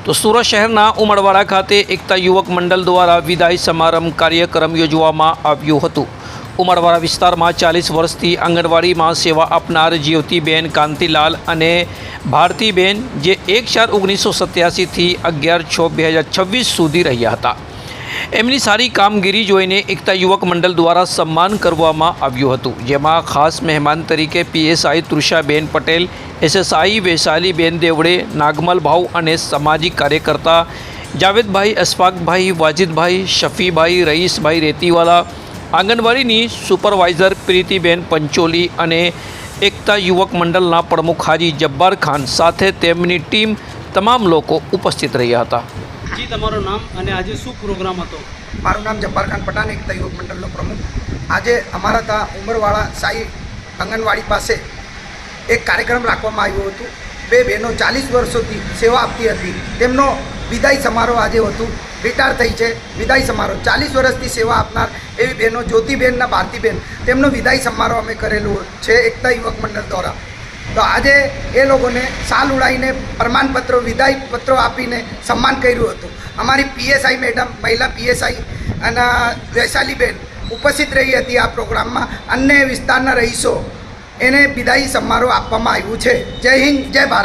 તો સુરત શહેરના ઉમરવાડા ખાતે એકતા યુવક મંડળ દ્વારા વિદાય સમારંભ કાર્યક્રમ યોજવામાં આવ્યું હતું। ઉમરવાડા વિસ્તારમાં 40 વર્ષથી આંગણવાડીમાં સેવા આપનાર જ્યોતિબેન કાંતિલાલ અને ભારતીબેન જે 1/4/1987 થી 11/6/2026 સુધી રહ્યા હતા। એમની સારી કામગીરી જોઈને એકતા યુવક મંડળ દ્વારા સન્માન કરવામાં આવ્યું હતું, જેમાં ખાસ મહેમાન તરીકે પીએસઆઈ તૃષાબેન પટેલ, એસએસઆઈ વૈશાલીબેન દેવડે, નાગમલ ભાવ અને સામાજિક કાર્યકર્તા જાવેદભાઈ, અશફાકભાઈ, વાजिदભાઈ, શફીભાઈ, રઈસભાઈ રેતીવાલા, આંગણવાડીની સુપરવાઇઝર પ્રીતિબેન પંચોલી અને એકતા યુવક મંડળના પ્રમુખ હાજી જબ્બાર ખાન સાથે તેમની ટીમ તમામ લોકો ઉપસ્થિત રહ્યા હતા। જી, તમારું નામ અને આજે શું પ્રોગ્રામ હતો? મારું નામ જબ્બાર ખાન પઠાણ, એકતા યુવક મંડળનો પ્રમુખ। આજે અમારા ત્યાં ઉમરવાડા સાઈ આંગણવાડી પાસે એક કાર્યક્રમ રાખવામાં આવ્યો હતો। બે બહેનો 40 વર્ષોથી સેવા આપતી હતી, તેમનો વિદાય સમારોહ આજે હતું। રિટાયર થઈ છે, વિદાય સમારોહ 40 વર્ષથી સેવા આપનાર એવી બહેનો જ્યોતિબેનના ભારતીબેન, તેમનો વિદાય સમારોહ અમે કરેલું છે એકતા યુવક મંડળ દ્વારા। તો આજે એ લોકોને શાલ ઉડાવીને પ્રમાણપત્રો, વિદાય પત્રો આપીને સન્માન કર્યું હતું। અમારી પીએસઆઈ મેડમ, મહિલા પીએસઆઈ અને વૈશાલીબેન ઉપસ્થિત રહી હતી આ પ્રોગ્રામમાં। અન્ય વિસ્તારના રહીશો એને વિદાય સમારોહ આપવામાં આવ્યું છે। જય હિન્દ, જય ભારત।